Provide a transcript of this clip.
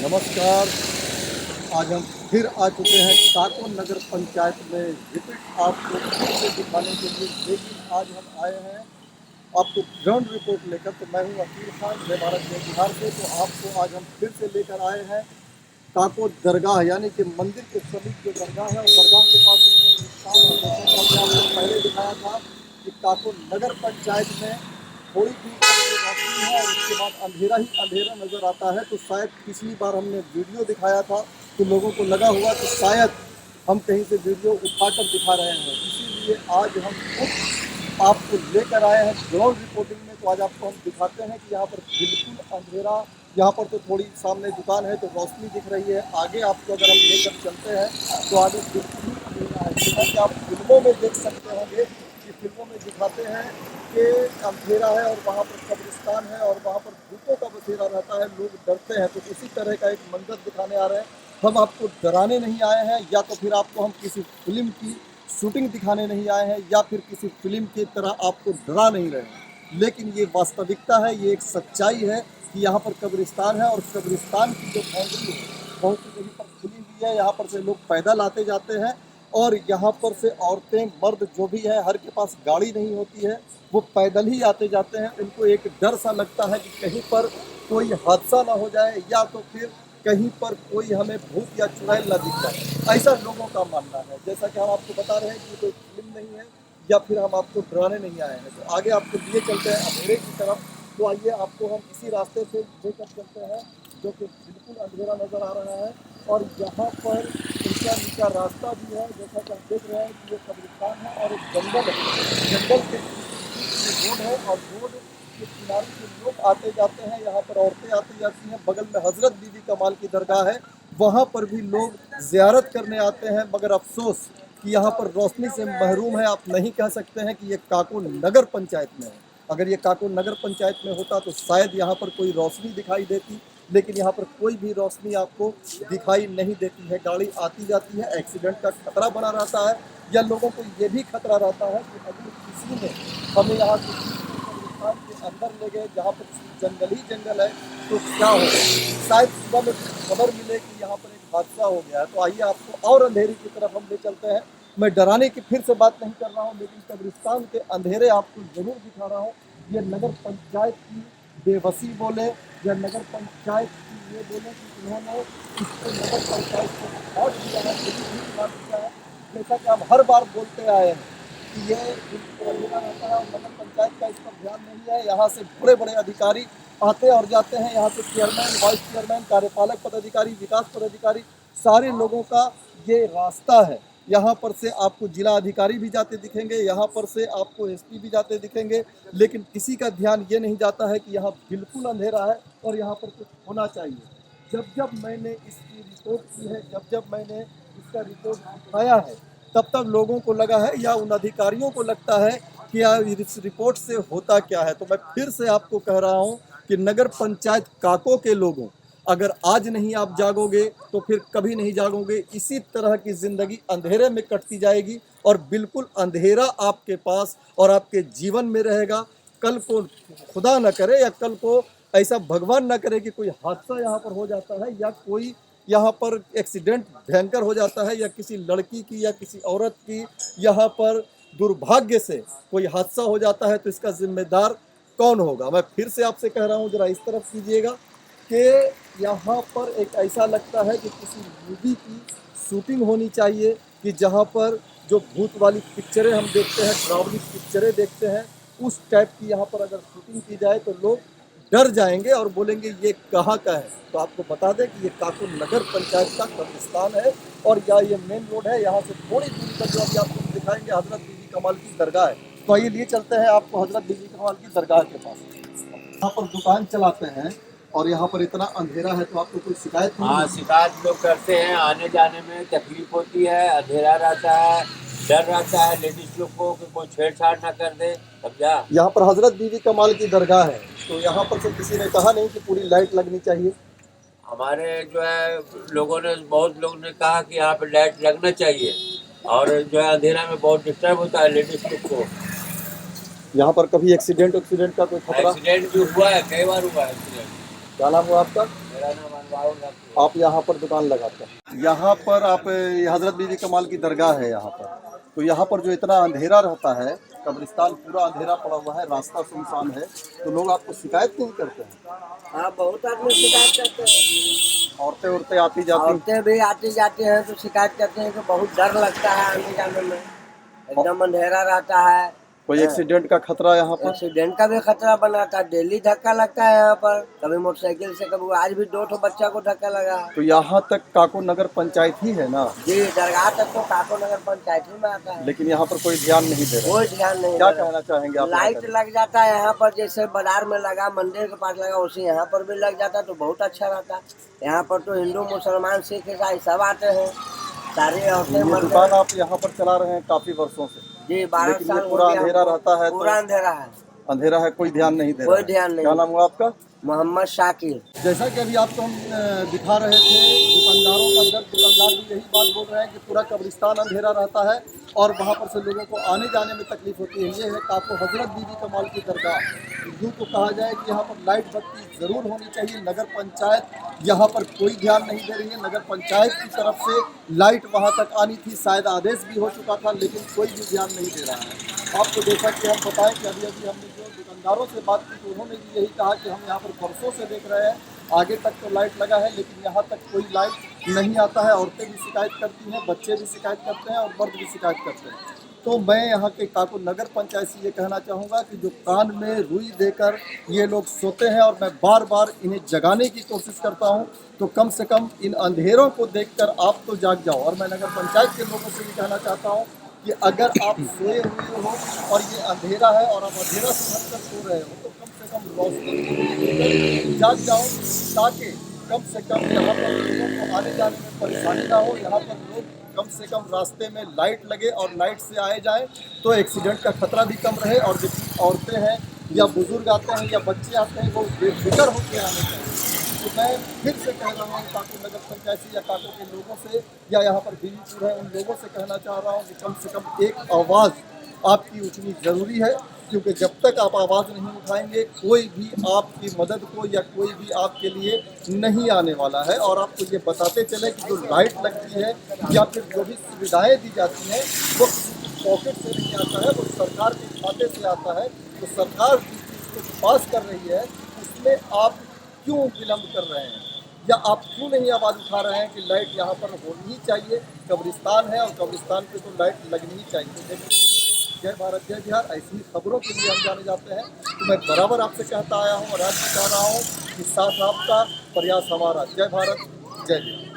नमस्कार। आज हम फिर आ चुके हैं काको नगर पंचायत में रिपीट आपको फिर से दिखाने के लिए। लेकिन आज हम आए हैं आपको ग्राउंड रिपोर्ट लेकर। तो मैं हूं वकील खान, जय भारत जय बिहार से। तो आपको आज हम फिर से लेकर आए हैं काको दरगाह, यानी कि मंदिर के समीप जो दरगाह है, उस दरगाह के पास एक स्थान है। जैसा कि हमने आपको पहले दिखाया था कि काको नगर पंचायत में थोड़ी दूर तक जो रोशनी है और उसके बाद अंधेरा ही अंधेरा नज़र आता है। तो शायद पिछली बार हमने वीडियो दिखाया था तो लोगों को लगा हुआ कि शायद हम कहीं से वीडियो उठाकर दिखा रहे हैं, इसीलिए आज हम खुद आपको लेकर आए हैं ग्राउंड रिपोर्टिंग में। तो आज आपको हम दिखाते हैं कि यहाँ पर बिल्कुल अंधेरा, यहाँ पर तो थोड़ी सामने दुकान है तो रोशनी दिख रही है। आगे आपको अगर हम लेकर चलते हैं तो आगे बिल्कुल अंधेरा है। जैसा कि आप फिल्मों में देख सकते होंगे कि फिल्मों में दिखाते हैं कि अंधेरा है और वहाँ पर कब्रिस्तान है और वहाँ पर भूतों का बसेरा रहता है, लोग डरते हैं। तो उसी तरह का एक मंजर दिखाने आ रहे हैं। हम आपको डराने नहीं आए हैं, या तो फिर आपको हम किसी फिल्म की शूटिंग दिखाने नहीं आए हैं, या फिर किसी फिल्म की तरह आपको डरा नहीं रहे हैं। लेकिन ये वास्तविकता है, ये एक सच्चाई है कि यहाँ पर कब्रिस्तान है और कब्रिस्तान की जो बाउंड्री है बहुत सी जगह पर खुली हुई है। यहाँ पर से लोग पैदल आते जाते हैं और यहाँ पर से औरतें मर्द जो भी है, हर के पास गाड़ी नहीं होती है, वो पैदल ही आते जाते हैं। इनको एक डर सा लगता है कि कहीं पर कोई हादसा ना हो जाए, या तो फिर कहीं पर कोई हमें भूत या चुड़ैल ना दिख जाए, ऐसा लोगों का मानना है। जैसा कि हम आपको बता रहे हैं कि कोई फिल्म नहीं है या फिर हम आपको डराने नहीं आए हैं। तो आगे आपको लिए चलते हैं अंधेरे की तरफ। तो आइए आपको हम इसी रास्ते से लेकर चलते हैं जो कि बिल्कुल अंधेरा नज़र आ रहा है। और यहाँ पर ऊंचा नीचा रास्ता भी है। जैसा कि हम देख रहे हैं कि ये कब्रिस्तान है और एक जंगल है। जंगल के रोड है और रोड के किनारे से लोग आते जाते हैं। यहाँ पर औरतें आती जाती हैं। बगल में हज़रत बीबी कमाल की दरगाह है, वहाँ पर भी लोग ज़ियारत करने आते हैं। मगर अफसोस कि यहाँ पर रोशनी से महरूम है। आप नहीं कह सकते हैं कि ये काको नगर पंचायत में है। अगर ये काको नगर पंचायत में होता तो शायद यहाँ पर कोई रोशनी दिखाई देती, लेकिन यहाँ पर कोई भी रोशनी आपको दिखाई नहीं देती है। गाड़ी आती जाती है, एक्सीडेंट का खतरा बना रहता है, या लोगों को ये भी खतरा रहता है कि अगर किसी ने हमें यहाँ कब्रिस्तान के अंदर ले गए जहाँ पर जंगल ही जंगल है तो क्या होगा। शायद सुबह में खबर मिले कि यहाँ पर एक हादसा हो गया है। तो आइए आपको और अंधेरी की तरफ हम ले चलते हैं। मैं डराने की फिर से बात नहीं कर रहा हूँ, लेकिन कब्रिस्तान के अंधेरे आपको जरूर दिखा रहा हूँ। ये नगर पंचायत की बेबसी बोले या नगर पंचायत की ये बोले कि इन्होंने इसको नगर पंचायत को हट दिया है, दिया है। जैसा कि हम हर बार बोलते आए हैं कि ये अंधेरा रहता है और नगर पंचायत का इस पर ध्यान नहीं है। यहाँ से बड़े बड़े अधिकारी आते और जाते हैं। यहाँ से चेयरमैन, वाइस चेयरमैन, कार्यपालक पदाधिकारी, विकास पदाधिकारी, सारे लोगों का ये रास्ता है। यहाँ पर से आपको जिला अधिकारी भी जाते दिखेंगे, यहाँ पर से आपको एसपी भी जाते दिखेंगे, लेकिन किसी का ध्यान ये नहीं जाता है कि यहाँ बिल्कुल अंधेरा है और यहाँ पर कुछ होना चाहिए। जब जब मैंने इसकी रिपोर्ट की है, जब जब मैंने इसका रिपोर्ट दिखाया है, तब तब लोगों को लगा है या उन अधिकारियों को लगता है कि यार इस रिपोर्ट से होता क्या है। तो मैं फिर से आपको कह रहा हूँ कि नगर पंचायत काको के लोगों, अगर आज नहीं आप जागोगे तो फिर कभी नहीं जागोगे। इसी तरह की ज़िंदगी अंधेरे में कटती जाएगी और बिल्कुल अंधेरा आपके पास और आपके जीवन में रहेगा। कल को खुदा न करे या कल को ऐसा भगवान न करे कि कोई हादसा यहाँ पर हो जाता है, या कोई यहाँ पर एक्सीडेंट भयंकर हो जाता है, या किसी लड़की की या किसी औरत की यहाँ पर दुर्भाग्य से कोई हादसा हो जाता है, तो इसका जिम्मेदार कौन होगा। मैं फिर से आपसे कह रहा हूँ, जरा इस तरफ कीजिएगा कि यहाँ पर एक ऐसा लगता है कि किसी मूवी की शूटिंग होनी चाहिए, कि जहाँ पर जो भूत वाली पिक्चरें हम देखते हैं, डरावनी पिक्चरें देखते हैं, उस टाइप की यहाँ पर अगर शूटिंग की जाए तो लोग डर जाएंगे और बोलेंगे ये कहाँ का है। तो आपको बता दें कि ये काको नगर पंचायत का कब्रिस्तान है और या ये मेन रोड है। यहाँ से थोड़ी दूरी पर जो अभी आपको दिखाएंगे हजरत बीबी कमाल की दरगाह है। तो आइए लिए चलते हैं आपको हजरत बीबी कमाल की दरगाह के पास। यहाँ पर दुकान चलाते हैं और यहाँ पर इतना अंधेरा है, तो आपको कोई शिकायत नहीं? हाँ, शिकायत लोग करते हैं, आने जाने में तकलीफ होती है, अंधेरा रहता है, डर रहता है लेडीज लोग को कि कोई छेड़छाड़ ना कर दे। समझा। यहाँ पर हजरत बीबी कमाल की दरगाह है, तो यहाँ पर से किसी ने कहा नहीं कि पूरी लाइट लगनी चाहिए? हमारे जो है लोगों ने, बहुत लोग ने कहा कि यहाँ पे लाइट लगना चाहिए, और जो है अंधेरा में बहुत डिस्टर्ब होता है लेडीज लोग को। यहाँ पर कभी एक्सीडेंट का कोई खतरा? एक्सीडेंट भी हुआ है, कई बार हुआ है एक्सीडेंट। क्या नाम हुआ आपका? मेरा नाम आप यहाँ पर दुकान लगाते हैं। यहाँ पर आप ये हजरत बीबी कमाल की दरगाह है यहाँ पर, तो यहाँ पर जो इतना अंधेरा रहता है, कब्रिस्तान पूरा अंधेरा पड़ा हुआ है, रास्ता सुनसान है, तो लोग आपको शिकायत नहीं करते हैं? हाँ, बहुत आदमी शिकायत करते हैं। औरतें औरतें आती जाती औरतें भी आती जाती हैं तो शिकायत करते हैं कि बहुत डर लगता है आने जाने में, एकदम अंधेरा रहता है। कोई एक्सीडेंट का खतरा यहाँ पर? एक्सीडेंट का भी खतरा बना था, डेली धक्का लगता है यहाँ पर, कभी मोटरसाइकिल से, कभी आज भी 2 बच्चा को धक्का लगा। तो यहाँ तक काको नगर पंचायत ही है ना? जी, दरगाह तक तो काको नगर पंचायत ही में आता है, लेकिन यहाँ पर कोई ध्यान नहीं दे रहा। कोई ध्यान नहीं। क्या कहना चाहेंगे आप? लाइट लग जाता है यहाँ पर, जैसे बाजार में लगा, मंदिर के पास लगा, उसी यहाँ पर भी लग जाता तो बहुत अच्छा रहता। यहाँ पर तो हिंदू मुसलमान सिख ईसाई सब आते हैं, सारी औरतें। दुकान आप यहाँ पर चला रहे हैं काफी वर्षों से? जी, 12 साल पूरा अंधेरा रहता है? पूरा अंधेरा है, अंधेरा है, कोई ध्यान नहीं दे रहा? कोई ध्यान नहीं। क्या नाम हुआ आपका? मोहम्मद शाकिर। जैसा कि अभी आपको हम दिखा रहे थे, दुकानदारों का दर्द, दुकानदार भी यही बात बोल रहे हैं कि पूरा कब्रिस्तान अंधेरा रहता है और वहाँ पर से लोगों को आने जाने में तकलीफ होती है। ये है काको हजरत बीबी कमाल की दरगाह। यूँ तो कहा जाए कि यहाँ पर लाइट बत्ती ज़रूर होनी चाहिए। नगर पंचायत यहाँ पर कोई ध्यान नहीं दे रही है। नगर पंचायत की तरफ से लाइट वहाँ तक आनी थी, शायद आदेश भी हो चुका था, लेकिन कोई भी ध्यान नहीं दे रहा है। आपको जैसा कि हम बताएं कि अभी हमने जो दुकानदारों से बात की तो उन्होंने भी यही कहा कि हम यहाँ पर बरसों से देख रहे हैं, आगे तक तो लाइट लगा है लेकिन यहाँ तक कोई लाइट नहीं आता है। औरतें भी शिकायत करती हैं, बच्चे भी शिकायत करते हैं और मर्द भी शिकायत करते हैं। तो मैं यहाँ के काको नगर पंचायत से ये कहना चाहूँगा कि जो कान में रुई देकर ये लोग सोते हैं और मैं बार बार इन्हें जगाने की कोशिश करता हूँ, तो कम से कम इन अंधेरों को देखकर आप तो जाग जाओ। और मैं नगर पंचायत के लोगों से भी कहना चाहता हूँ कि अगर आप सोए हुए हो और ये अंधेरा है और आप अंधेरा से हटकर सो रहे हो, तो कम से कम रोशनी जाग जाओ, ताकि कम से कम यहाँ पर लोगों को आने जाने में परेशानी ना हो। यहाँ पर लोग कम से कम रास्ते में लाइट लगे और लाइट से आए जाएं तो एक्सीडेंट का खतरा भी कम रहे। और जितनी औरतें हैं या बुजुर्ग आते हैं या बच्चे आते हैं, वो बेफिक्र होकर आने चाहिए। तो मैं फिर से कह रहा हूँ काको नगर पंचायत से या काको के लोगों से या यहाँ पर बीवीपुर है उन लोगों से कहना चाह रहा हूँ कि कम से कम एक आवाज़ आपकी उठनी ज़रूरी है, क्योंकि जब तक आप आवाज़ नहीं उठाएंगे कोई भी आपकी मदद को या कोई भी आपके लिए नहीं आने वाला है। और आपको ये बताते चले कि जो लाइट लगती है या फिर जो भी सुविधाएँ दी जाती हैं वो पॉकेट से नहीं आता है, वो सरकार के खाते से आता है। तो सरकार जिस चीज़ को पास कर रही है उसमें आप क्यों विलम्ब कर रहे हैं, या आप क्यों नहीं आवाज़ उठा रहे हैं कि लाइट यहाँ पर होनी ही चाहिए? कब्रिस्तान है और कब्रिस्तान पे तो लाइट लगनी ही चाहिए। जय भारत जय बिहार, ऐसी ही खबरों के लिए हम जाने जाते हैं। तो मैं बराबर आपसे कहता आया हूँ और आज भी कह रहा हूँ कि साथ आपका, प्रयास हमारा। जय भारत जय बिहार।